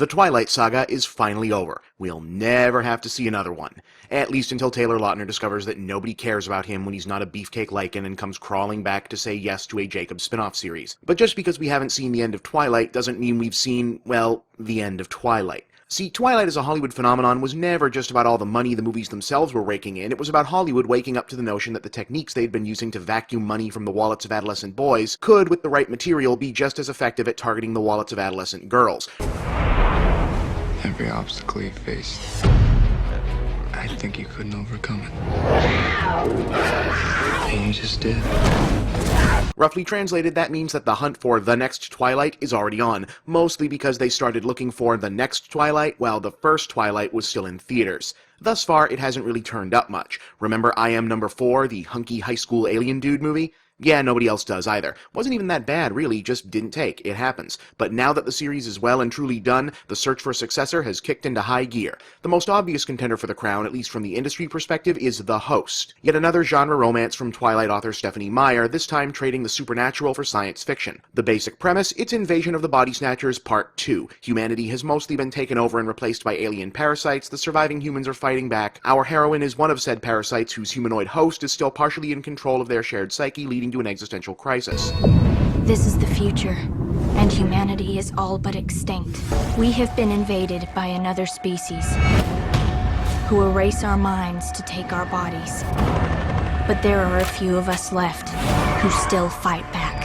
The Twilight Saga is finally over. We'll never have to see another one. At least until Taylor Lautner discovers that nobody cares about him when he's not a beefcake lichen and comes crawling back to say yes to a Jacob spin-off series. But just because we haven't seen the end of Twilight doesn't mean we've seen, well, the end of Twilight. See, Twilight as a Hollywood phenomenon was never just about all the money the movies themselves were raking in. It was about Hollywood waking up to the notion that the techniques they'd been using to vacuum money from the wallets of adolescent boys could, with the right material, be just as effective at targeting the wallets of adolescent girls. Every obstacle you faced, I think you couldn't overcome it. And you just did. Roughly translated, that means that the hunt for the next Twilight is already on, mostly because they started looking for the next Twilight while the first Twilight was still in theaters. Thus far, it hasn't really turned up much. Remember I Am Number 4, the hunky high school alien dude movie? Yeah, nobody else does either. Wasn't even that bad, really, just didn't take. It happens. But now that the series is well and truly done, the search for a successor has kicked into high gear. The most obvious contender for the crown, at least from the industry perspective, is The Host. Yet another genre romance from Twilight author Stephanie Meyer, this time trading the supernatural for science fiction. The basic premise, it's Invasion of the Body Snatchers Part 2. Humanity has mostly been taken over and replaced by alien parasites. The surviving humans are fighting back. Our heroine is one of said parasites whose humanoid host is still partially in control of their shared psyche, leading to an existential crisis. This is the future, and humanity is all but extinct. We have been invaded by another species who erase our minds to take our bodies. But there are a few of us left who still fight back.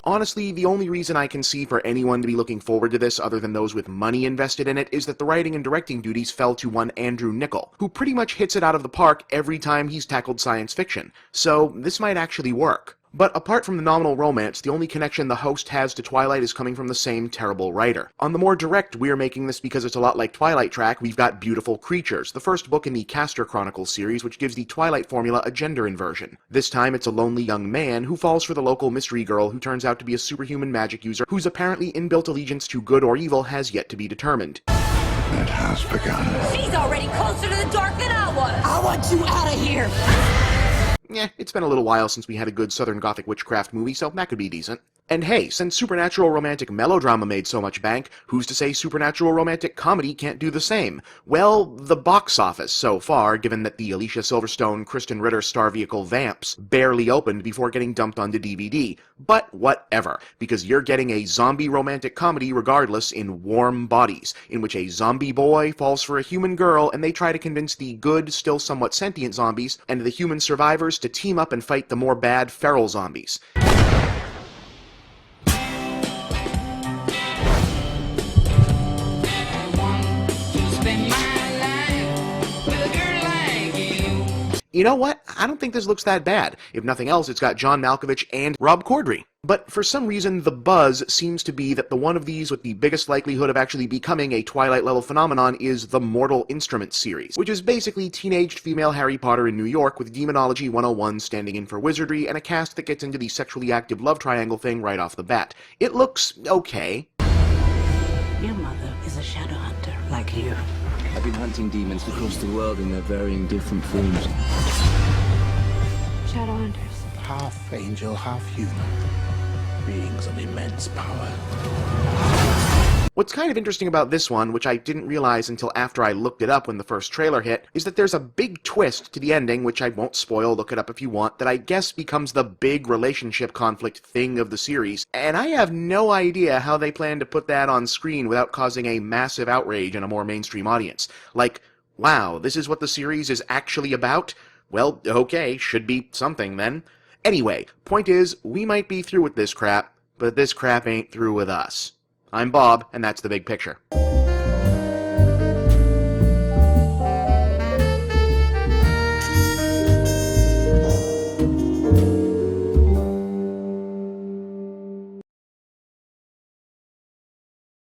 Honestly, the only reason I can see for anyone to be looking forward to this other than those with money invested in it is that the writing and directing duties fell to one Andrew Niccol, who pretty much hits it out of the park every time he's tackled science fiction. So this might actually work. But apart from the nominal romance, the only connection the host has to Twilight is coming from the same terrible writer. On the more direct "we're making this because it's a lot like Twilight" track, we've got Beautiful Creatures, the first book in the Castor Chronicles series, which gives the Twilight formula a gender inversion. This time it's a lonely young man who falls for the local mystery girl who turns out to be a superhuman magic user whose apparently inbuilt allegiance to good or evil has yet to be determined. It has begun. She's already closer to the dark than I was! I want you out of here! It's been a little while since we had a good Southern Gothic witchcraft movie, so that could be decent. And hey, since supernatural romantic melodrama made so much bank, who's to say supernatural romantic comedy can't do the same? Well, the box office so far, given that the Alicia Silverstone, Kristen Ritter star vehicle Vamps barely opened before getting dumped onto DVD. But whatever, because you're getting a zombie romantic comedy regardless in Warm Bodies, in which a zombie boy falls for a human girl and they try to convince the good, still somewhat sentient zombies and the human survivors to team up and fight the more bad feral zombies. You know what? I don't think this looks that bad. If nothing else, it's got John Malkovich and Rob Corddry. But for some reason, the buzz seems to be that the one of these with the biggest likelihood of actually becoming a Twilight-level phenomenon is the Mortal Instruments series, which is basically teenaged female Harry Potter in New York with Demonology 101 standing in for wizardry and a cast that gets into the sexually active love triangle thing right off the bat. It looks okay. Your mother is a shadow hunter, like you. I've been hunting demons across the world in their varying different forms. Shadowhunters. Half angel, half human. Beings of immense power. What's kind of interesting about this one, which I didn't realize until after I looked it up when the first trailer hit, is that there's a big twist to the ending, which I won't spoil, look it up if you want, that I guess becomes the big relationship conflict thing of the series, and I have no idea how they plan to put that on screen without causing a massive outrage in a more mainstream audience. Like, wow, this is what the series is actually about? Well, okay, should be something then. Anyway, point is, we might be through with this crap, but this crap ain't through with us. I'm Bob, and that's the big picture.